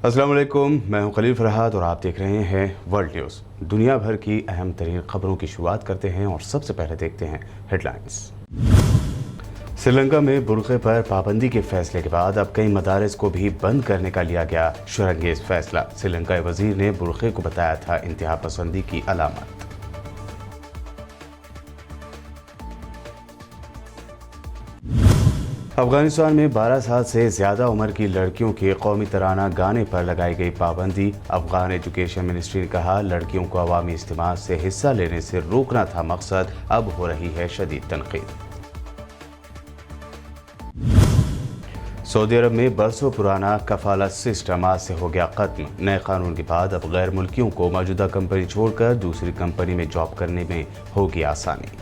अस्सलाम वालेकुम, मैं हूं खलील फरहाद और आप देख रहे हैं वर्ल्ड न्यूज़। दुनिया भर की अहम तरीन खबरों की शुरुआत करते हैं और सबसे पहले देखते हैं हेडलाइंस। श्रीलंका में बुर्क़े पर पाबंदी के फैसले के बाद अब कई मदारिस को भी बंद करने का लिया गया शरंगेज फैसला। श्रीलंकाई वजीर ने बुर्क़े को बताया था इंतहा पसंदी की अलामत। अफगानिस्तान में 12 साल से ज़्यादा उम्र की लड़कियों के कौमी तराना गाने पर लगाई गई पाबंदी। अफगान एजुकेशन मिनिस्ट्री ने कहा, लड़कियों को अवामी इज्तिमा से हिस्सा लेने से रोकना था मकसद, अब हो रही है शदीद तनकीद। सऊदी अरब में बरसों पुराना कफालत सिस्टम आज से हो गया खत्म। नए कानून के बाद अब गैर मुल्कियों को मौजूदा कंपनी छोड़कर दूसरी कंपनी में जॉब करने में होगी आसानी।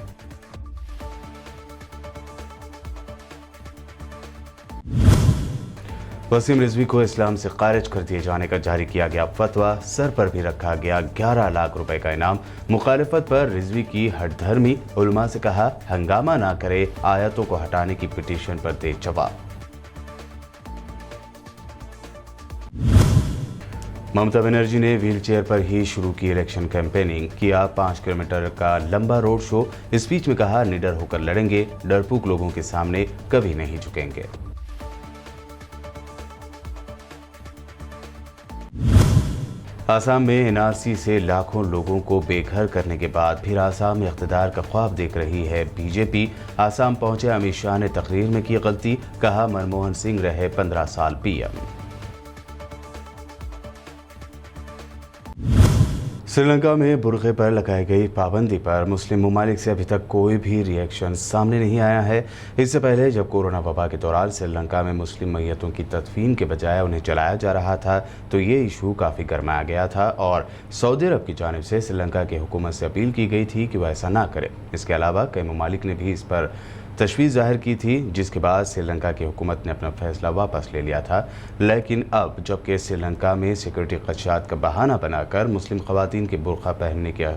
वसीम रिजवी को इस्लाम से खारिज कर दिए जाने का जारी किया गया फतवा। सर पर भी रखा गया 11 लाख रुपए का इनाम। मुखालिफत पर रिजवी की हठधर्मी। उलमा से कहा, हंगामा ना करे, आयतों को हटाने की पिटीशन पर दे जवाब। ममता बनर्जी ने व्हील चेयर पर ही शुरू की इलेक्शन कैंपेनिंग। किया 5 किलोमीटर का लंबा रोड शो। स्पीच में कहा, निडर होकर लड़ेंगे, डरपोक लोगों के सामने कभी नहीं झुकेंगे। आसाम में एनआरसी से लाखों लोगों को बेघर करने के बाद फिर आसाम में इख्तिदार का ख्वाब देख रही है बीजेपी। आसाम पहुंचे अमित शाह ने तकरीर में की गलती, कहा मनमोहन सिंह रहे 15 साल पीएम। श्रीलंका में बुर्क़े पर लगाई गई पाबंदी पर मुस्लिम ममालिक से अभी तक कोई भी रिएक्शन सामने नहीं आया है। इससे पहले जब कोरोना वबा के दौरान श्रीलंका में मुस्लिम मैयतों की तदफीन के बजाय उन्हें जलाया जा रहा था तो ये इशू काफ़ी गरमाया गया था और सऊदी अरब की जानिब से श्रीलंका की हुकूमत से अपील की गई थी कि वह ऐसा ना करे। इसके अलावा कई ममालिक ने भी इस पर तशवीश जाहिर की थी, जिसके बाद श्रीलंका की हुकूमत ने अपना फैसला वापस ले लिया था। लेकिन अब जबकि श्रीलंका में सिक्योरिटी खदशात का बहाना बनाकर मुस्लिम ख़वातीन के बुर्का पहनने के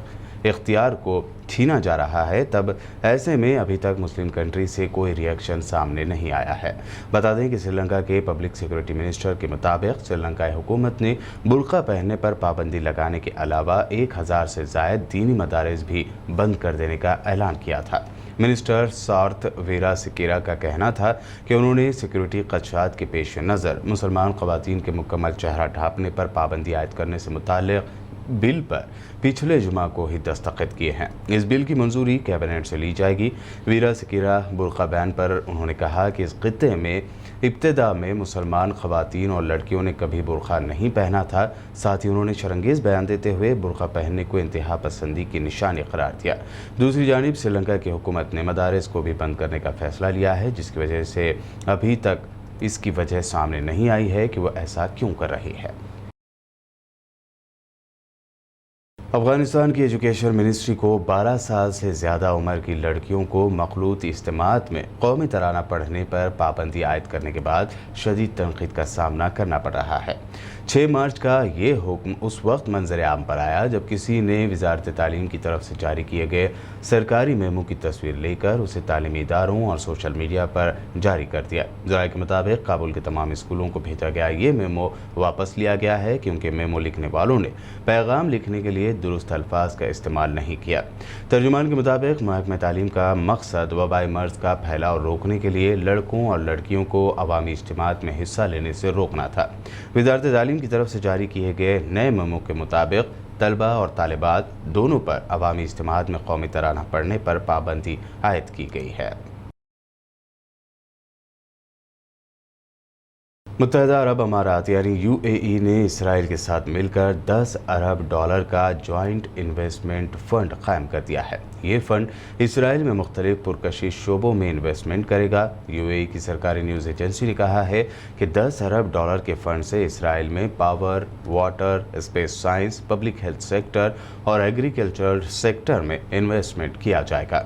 इख्तियार को छीना जा रहा है, तब ऐसे में अभी तक मुस्लिम कंट्री से कोई रिएक्शन सामने नहीं आया है। बता दें कि श्रीलंका के पब्लिक सिक्योरिटी मिनिस्टर के मुताबिक श्रीलंकाई हुकूमत ने बुर्का पहनने पर पाबंदी लगाने के अलावा 1000 से ज़ायद दीनी मदारिस भी बंद कर देने का ऐलान किया था। मिनिस्टर सार्थ वीरासिकेरा का कहना था कि उन्होंने सिक्योरिटी खदशात के पेश नज़र मुसलमान ख़वातीन के मुकम्मल चेहरा ढाँपने पर पाबंदी आयद करने से मुताल्लिक़ बिल पर पिछले जुमा को ही दस्तखत किए हैं। इस बिल की मंजूरी कैबिनेट से ली जाएगी। वीरासिकेरा बुर्का बैन पर उन्होंने कहा कि इस खित्ते में इब्तिदा में मुसलमान ख़वातीन और लड़कियों ने कभी बुर्का नहीं पहना था। साथ ही उन्होंने शरंगेज़ बयान देते हुए बुर्का पहनने को इंतहा पसंदी की निशानी करार दिया। दूसरी जानिब श्रीलंका की हुकूमत ने मदारिस को भी बंद करने का फैसला लिया है, जिसकी वजह से अभी तक इसकी वजह सामने नहीं आई है कि वह ऐसा क्यों कर रही है। अफगानिस्तान की एजुकेशन मिनिस्ट्री को 12 साल से ज़्यादा उम्र की लड़कियों को मखलूत इज्तिमात में कौमी तराना पढ़ने पर पाबंदी आयद करने के बाद शदीद तनकीद का सामना करना पड़ रहा है। 6 मार्च का ये हुक्म उस वक्त मंजर आम पर आया जब किसी ने वजारत तालीम की तरफ से जारी किए गए सरकारी मेमो की तस्वीर लेकर उसे तालीमी इदारों और सोशल मीडिया पर जारी कर दिया। ज़राए के मुताबिक काबुल के तमाम स्कूलों को भेजा गया ये मेमो वापस लिया गया है, क्योंकि मेमो लिखने वालों ने पैगाम लिखने के लिए दुरुस्त अल्फाज का इस्तेमाल नहीं किया। तर्जुमान के मुताबिक महकमा तालीम का मकसद वबाई मर्ज का फैलाव रोकने के लिए लड़कों और लड़कियों को अवामी इज्तिमात में हिस्सा लेने से रोकना था। वजारत तालीम की तरफ से जारी किए गए नए मेमो के मुताबिक तलबा और तालिबात दोनों पर अवामी इज्तिमात में कौमी तराना पढ़ने पर पाबंदी आयद की गई है। मुत्तहिदा अरब अमारात यानी यूएई ने इसराइल के साथ मिलकर $10 अरब का जॉइंट इन्वेस्टमेंट फ़ंड कायम कर दिया है। ये फ़ंड इसराइल में मुख्तलिफ पुरकशिश शोबों में इन्वेस्टमेंट करेगा। यूएई की सरकारी न्यूज़ एजेंसी ने कहा है कि $10 अरब के फ़ंड से इसराइल में power, water, space science, public health sector और एग्रीकल्चर सेक्टर में इन्वेस्टमेंट किया जाएगा।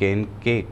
KNK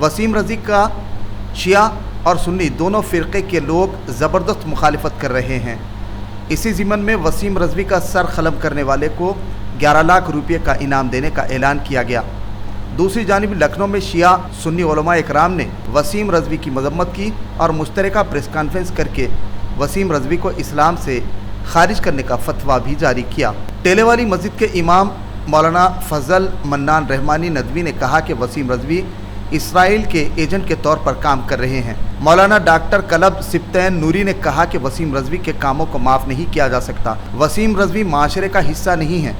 वसीम रज़वी का शिया और सुन्नी दोनों फ़िरक़े के लोग ज़बरदस्त मुखालिफत कर रहे हैं। इसी ज़िमन में वसीम रज़वी का सर क़लम करने वाले को 11 लाख रुपये का इनाम देने का ऐलान किया गया। दूसरी जानिब लखनऊ में शिया सुन्नी उलमा इकराम ने वसीम रज़वी की मज़म्मत की और मुश्तरका प्रेस कॉन्फ्रेंस करके वसीम रज़वी को इस्लाम से खारिज करने का फतवा भी जारी किया। टेले वाली मस्जिद के इमाम मौलाना फजल मन्नान रहमानी नदवी ने कहा कि वसीम रज़वी इसराइल के एजेंट के तौर पर काम कर रहे हैं। मौलाना डॉक्टर कलब सिप्तैन नूरी ने कहा कि वसीम रज़वी के कामों को माफ़ नहीं किया जा सकता। वसीम रज़वी माशरे का हिस्सा नहीं है।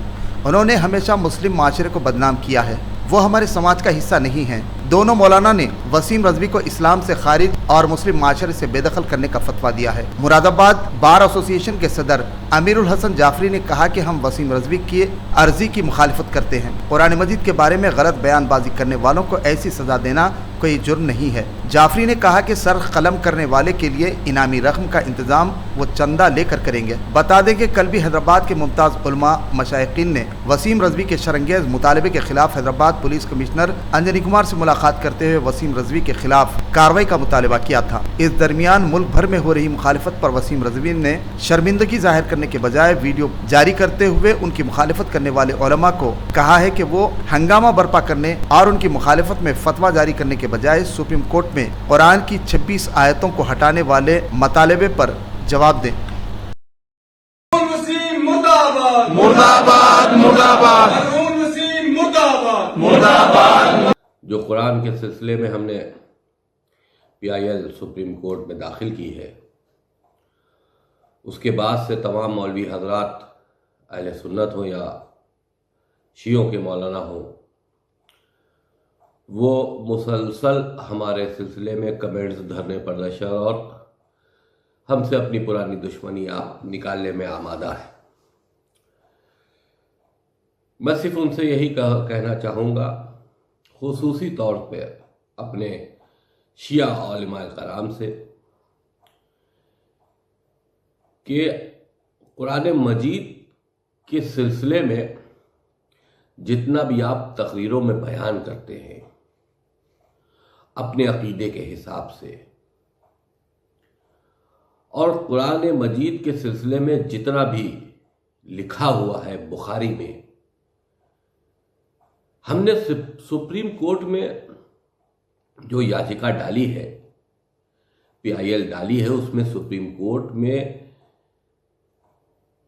उन्होंने हमेशा मुस्लिम माशरे को बदनाम किया है, वो हमारे समाज का हिस्सा नहीं है। दोनों मौलाना ने वसीम रज़वी को इस्लाम से खारिज और मुस्लिम माशरे से बेदखल करने का फतवा दिया है। मुरादाबाद बार एसोसिएशन के सदर अमीरुल हसन जाफरी ने कहा कि हम वसीम रज़वी की अर्जी की मुखालिफत करते हैं। कुरान मजीद के बारे में गलत बयानबाजी करने वालों को ऐसी सज़ा देना कोई जुर्म नहीं है। जाफरी ने कहा कि सर कलम करने वाले के लिए इनामी रकम का इंतजाम वो चंदा लेकर करेंगे। बता दें कि कल भी हैदराबाद के मुमताज़ उलमा मशाइखीन ने वसीम रज़वी के शरंगेज़ मुतालबे के खिलाफ हैदराबाद पुलिस कमिश्नर अंजनी कुमार से मुलाकात करते हुए वसीम रज़वी के खिलाफ कार्रवाई का मुतालबा किया था। इस दरमियान मुल्क भर में हो रही मुखालिफत पर वसीम रज़वी ने शर्मिंदगी जाहिर करने के बजाय वीडियो जारी करते हुए उनकी मुखालिफत करने वाले उलमा को कहा है कि वो हंगामा बर्पा करने और उनकी मुखालिफत में फतवा जारी करने के बजाय सुप्रीम कोर्ट में कुरान की 26 आयतों को हटाने वाले मुतालबे पर जवाब दें। मुर्दाबाद मुर्दाबाद मुर्दाबाद। जो कुरान के सिलसिले में हमने PIL सुप्रीम कोर्ट में दाखिल की है, उसके बाद से तमाम मौलवी हजरात अहले सुन्नत हो या शियों के मौलाना हो, वो मुसलसल हमारे सिलसिले में कमेंट्स धरने पर नशर और हमसे अपनी पुरानी दुश्मनी आप निकालने में आमादा है। मैं सिर्फ उनसे यही कहना चाहूँगा, खुसूसी तौर पे अपने शिया उलमा कराम से, कि कुरान मजीद के सिलसिले में जितना भी आप तकरीरों में बयान करते हैं अपने अकीदे के हिसाब से, और कुरान मजीद के सिलसिले में जितना भी लिखा हुआ है बुखारी में, हमने सुप्रीम कोर्ट में जो याचिका डाली है, PIL डाली है, उसमें सुप्रीम कोर्ट में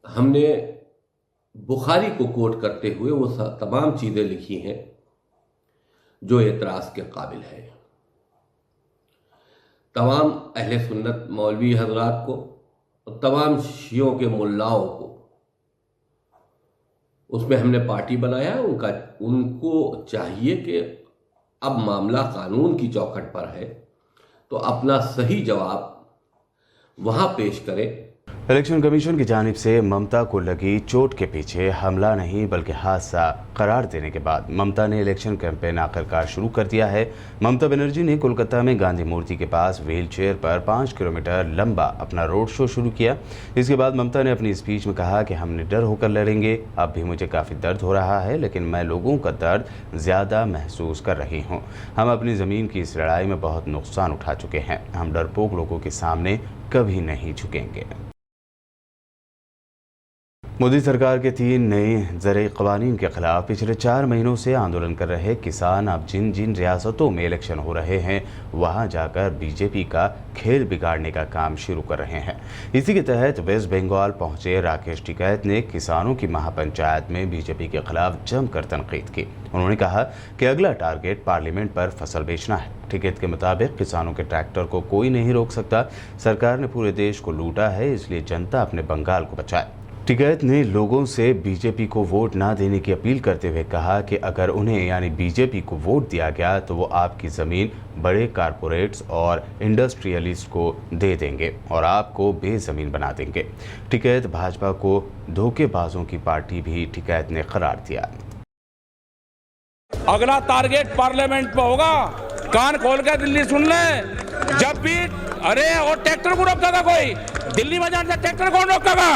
हमने बुखारी को कोट करते हुए वो तमाम चीज़ें लिखी हैं जो एतराज़ के काबिल है। तमाम अहले सुन्नत मौलवी हजरात को, तमाम शियों के मुल्लाओं को उसमें हमने पार्टी बनाया। उनको चाहिए कि अब मामला कानून की चौखट पर है तो अपना सही जवाब वहाँ पेश करें। इलेक्शन कमीशन की जानिब से ममता को लगी चोट के पीछे हमला नहीं बल्कि हादसा करार देने के बाद ममता ने इलेक्शन कैंपेन आखिरकार शुरू कर दिया है। ममता बनर्जी ने कोलकाता में गांधी मूर्ति के पास व्हील चेयर पर 5 किलोमीटर लंबा अपना रोड शो शुरू किया। इसके बाद ममता ने अपनी स्पीच में कहा कि हम निडर होकर लड़ेंगे। अब भी मुझे काफ़ी दर्द हो रहा है, लेकिन मैं लोगों का दर्द ज़्यादा महसूस कर रही हूँ। हम अपनी ज़मीन की इस लड़ाई में बहुत नुकसान उठा चुके हैं। हम डरपोक लोगों के सामने कभी नहीं झुकेंगे। मोदी सरकार के 3 नए ज़रई क़वानीन के ख़िलाफ़ पिछले 4 महीनों से आंदोलन कर रहे किसान अब जिन जिन रियासतों में इलेक्शन हो रहे हैं वहां जाकर बीजेपी का खेल बिगाड़ने का काम शुरू कर रहे हैं। इसी के तहत वेस्ट बंगाल पहुंचे राकेश टिकैत ने किसानों की महापंचायत में बीजेपी के खिलाफ जमकर तनकीद की। उन्होंने कहा कि अगला टारगेट पार्लियामेंट पर फसल बेचना है। टिकैत के मुताबिक किसानों के ट्रैक्टर को कोई नहीं रोक सकता। सरकार ने पूरे देश को लूटा है, इसलिए जनता अपने बंगाल को बचाए। टिकैत ने लोगों से बीजेपी को वोट ना देने की अपील करते हुए कहा कि अगर उन्हें यानी बीजेपी को वोट दिया गया तो वो आपकी ज़मीन बड़े कारपोरेट्स और इंडस्ट्रियलिस्ट को दे देंगे और आपको बेज़मीन बना देंगे। टिकैत भाजपा को धोखेबाजों की पार्टी भी टिकैत ने करार दिया। अगला टारगेट पार्लियामेंट पे होगा। कान खोल के दिल्ली सुन ले। जब भी अरे और ट्रैक्टर को रोकता था कोई, दिल्ली में जाने से ट्रैक्टर कौन रोकेगा?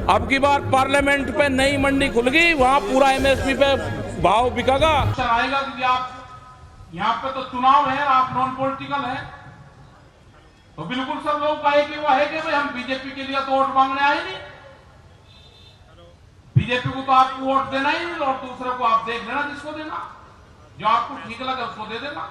अब की बार पार्लियामेंट पे नई मंडी खुल गई, वहाँ पूरा MSP पे भाव बिकेगा। आएगा कि आप यहाँ पे तो चुनाव है, आप नॉन पॉलिटिकल है, तो बिल्कुल सब लोग कहे कि वो है कि भाई हम बीजेपी के लिए तो वोट मांगने आए नहीं, बीजेपी को तो आपको वोट देना ही नहीं, और दूसरे को आप देख लेना जिसको देना, जो आपको ठीक लगे उसको दे देना।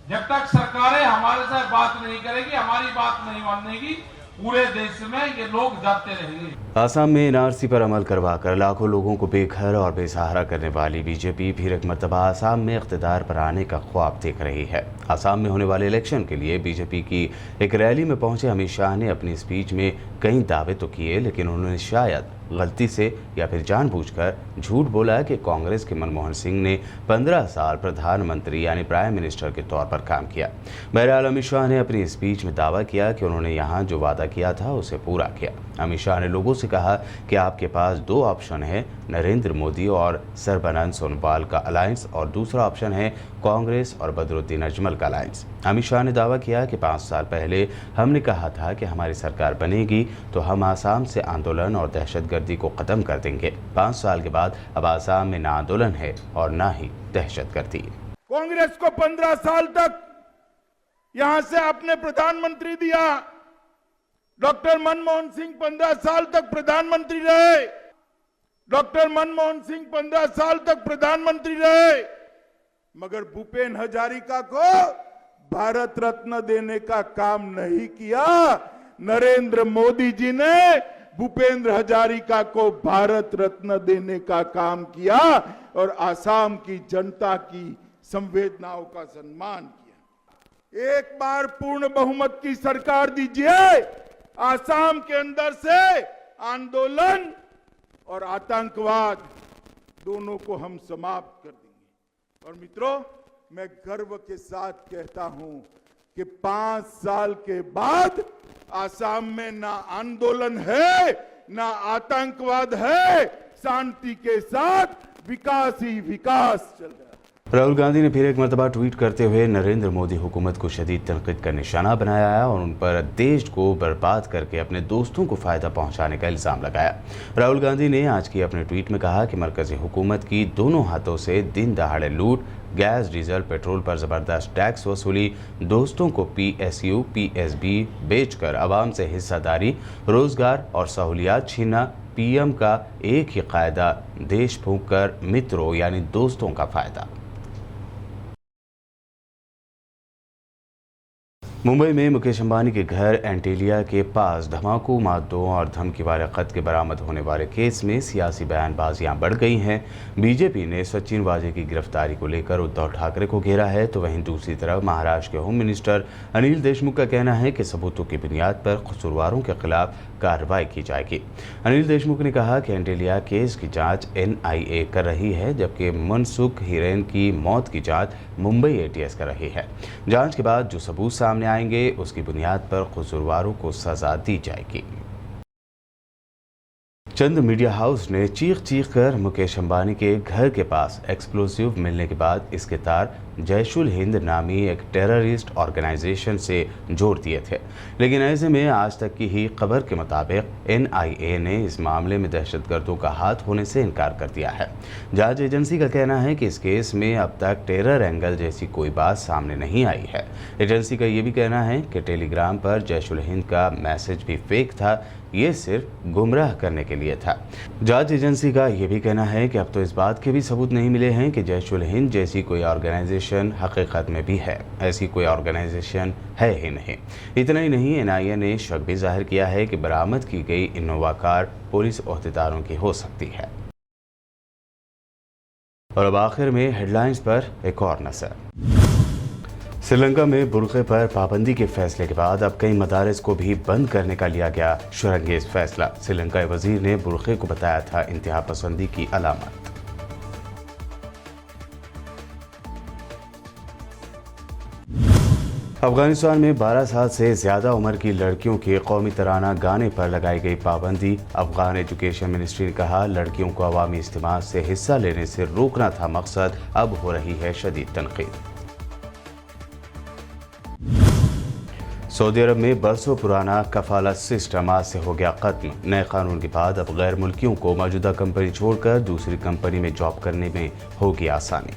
जब तक सरकारें हमारे साथ बात नहीं करेगी, हमारी बात नहीं मानेगी, पूरे देश में ये लोग जाते रहेंगे। आसाम में एनआरसी पर अमल करवाकर लाखों लोगों को बेघर और बेसहारा करने वाली बीजेपी फिर एक मर्तबा आसाम में इख्तिदार पर आने का ख्वाब देख रही है। आसाम में होने वाले इलेक्शन के लिए बीजेपी की एक रैली में पहुंचे अमित शाह ने अपनी स्पीच में कई दावे तो किए, लेकिन उन्होंने शायद गलती से या फिर जानबूझकर झूठ बोला कि कांग्रेस के मनमोहन सिंह ने 15 साल प्रधानमंत्री यानी प्राइम मिनिस्टर के तौर पर काम किया। बहरहाल अमित शाह ने अपनी स्पीच में दावा किया कि उन्होंने यहाँ जो वादा किया था उसे पूरा किया। अमित शाह ने लोगों से कहा कि आपके पास दो ऑप्शन है, नरेंद्र मोदी और सर्बानंद सोनोवाल का अलायंस, और दूसरा ऑप्शन है कांग्रेस और बदरुद्दीन अजमल का अलायंस। अमित शाह ने दावा किया कि 5 साल पहले हमने कहा था कि हमारी सरकार बनेगी तो हम आसाम से आंदोलन और दहशतगर्दी को ख़त्म कर देंगे। 5 साल के बाद अब आसाम में ना आंदोलन है और ना ही दहशतगर्दी। कांग्रेस को 15 साल तक यहां से आपने प्रधानमंत्री दिया, डॉक्टर मनमोहन सिंह 15 साल तक प्रधानमंत्री रहे, डॉक्टर मनमोहन सिंह 15 साल तक प्रधानमंत्री रहे, मगर भूपेन हजारिका को भारत रत्न देने का काम नहीं किया। नरेंद्र मोदी जी ने भूपेंद्र हजारिका को भारत रत्न देने का काम किया और आसाम की जनता की संवेदनाओं का सम्मान किया। एक बार पूर्ण बहुमत की सरकार दीजिए, आसाम के अंदर से आंदोलन और आतंकवाद दोनों को हम समाप्त कर देंगे। और मित्रों, मैं गर्व के साथ कहता हूं कि 5 साल के बाद आसाम में ना आंदोलन है, ना आतंकवाद है, शांति के साथ विकास ही विकास चल रहा है। राहुल गांधी ने फिर एक मरतबा ट्वीट करते हुए नरेंद्र मोदी हुकूमत को शदीद तनकीद का निशाना बनाया है और उन पर देश को बर्बाद करके अपने दोस्तों को फायदा पहुंचाने का इल्जाम लगाया। राहुल गांधी ने आज की अपने ट्वीट में कहा कि मरकजी हुकूमत की दोनों हाथों से दिन दहाड़े लूट, गैस, डीजल, पेट्रोल पर ज़बरदस्त टैक्स वसूली, दोस्तों को PSU, PSB बेचकर आवाम से हिस्सादारी, रोजगार और सहूलियात छीनना, PM का एक ही कायदा, देश फूंक कर मित्रों यानी दोस्तों का फायदा। मुंबई में मुकेश अंबानी के घर एंटीलिया के पास धमाकों, मादों और धमकी वाले खत के बरामद होने वाले केस में सियासी बयानबाजियां बढ़ गई हैं। बीजेपी ने सचिन वाजे की गिरफ्तारी को लेकर उद्धव ठाकरे को घेरा है, तो वहीं दूसरी तरफ महाराष्ट्र के होम मिनिस्टर अनिल देशमुख का कहना है कि सबूतों की बुनियाद पर कसूरवारों के खिलाफ कार्रवाई की जाएगी। अनिल देशमुख ने कहा कि एंटीलिया केस की जांच NIA कर रही है, जबकि मनसुख हिरेन की मौत की जांच मुंबई ATS कर रही है। जांच के बाद जो सबूत सामने आएंगे उसकी बुनियाद पर कसूरवारों को सजा दी जाएगी। चंद मीडिया हाउस ने चीख कर मुकेश अंबानी के घर के पास एक्सप्लोसिव मिलने के बाद इसके तार जैशुल हिंद नामी एक टेररिस्ट ऑर्गेनाइजेशन से जोड़ दिए थे, लेकिन ऐसे में आज तक की ही खबर के मुताबिक NIA ने इस मामले में दहशतगर्दों का हाथ होने से इनकार कर दिया है। जांच एजेंसी का कहना है कि इस केस में अब तक टेरर एंगल जैसी कोई बात सामने नहीं आई है। एजेंसी का ये भी कहना है कि टेलीग्राम पर जैशुल हिंद का मैसेज भी फेक था, ये सिर्फ गुमराह करने के लिए था। जांच एजेंसी का यह भी कहना है कि अब तो इस बात के भी सबूत नहीं मिले हैं कि जैशुल हिंद जैसी कोई ऑर्गेनाइजेशन हकीकत में भी है। ऐसी कोई ऑर्गेनाइजेशन है ही नहीं। इतना ही नहीं, NIA ने शक भी जाहिर किया है कि बरामद की गई इनोवा कार पुलिस ओहदेदारों की हो सकती है। और अब आखिर में हेडलाइंस पर एक और नजर। श्रीलंका में बुर्के पर पाबंदी के फैसले के बाद अब कई मदारिस को भी बंद करने का लिया गया शरंगेज फैसला। श्रीलंकाई वजीर ने बुर्के को बताया था इंतहा पसंदी की अलामत। अफगानिस्तान में 12 साल से ज्यादा उम्र की लड़कियों के कौमी तराना गाने पर लगाई गई पाबंदी। अफगान एजुकेशन मिनिस्ट्री ने कहा, लड़कियों को अवामी इज्तिमा से हिस्सा लेने से रोकना था मकसद, अब हो रही है शदीद तनकीद। सऊदी अरब में बरसों पुराना कफालत सिस्टम आज से हो गया खत्म। नए कानून के बाद अब गैर मुल्कियों को मौजूदा कंपनी छोड़कर दूसरी कंपनी में जॉब करने में होगी आसानी।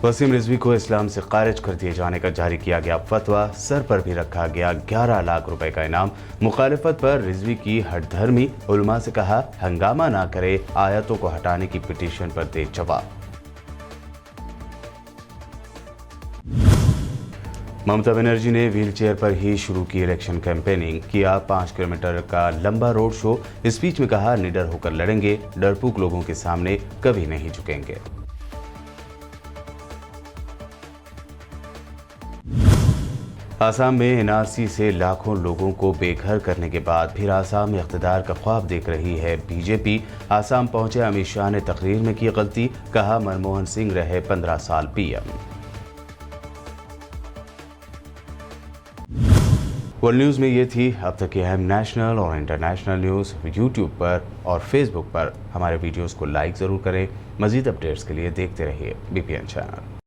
वसीम रिजवी को इस्लाम से खारिज कर दिए जाने का जारी किया गया फतवा, सर पर भी रखा गया 11 लाख रुपए का इनाम। मुखालिफत पर रिजवी की हठधर्मी, उलमा से कहा हंगामा ना करे, आयतों को हटाने की पिटीशन पर दे जवाब। ममता बनर्जी ने व्हील चेयर पर ही शुरू की इलेक्शन कैंपेनिंग, किया 5 किलोमीटर का लंबा रोड शो। स्पीच में कहा निडर होकर लड़ेंगे, डरपोक लोगों के सामने कभी नहीं झुकेंगे। आसाम में एनआरसी से लाखों लोगों को बेघर करने के बाद फिर आसाम में इख्तिदार का ख्वाब देख रही है बीजेपी। आसाम पहुंचे अमित शाह ने तकरीर में की गलती, कहा मनमोहन सिंह रहे 15 साल पीएम। वर्ल्ड न्यूज़ में ये थी अब तक की अहम नेशनल और इंटरनेशनल न्यूज़। यूट्यूब पर और फेसबुक पर हमारे वीडियोस को लाइक ज़रूर करें। मज़ीद अपडेट्स के लिए देखते रहिए बीपीएन चैनल।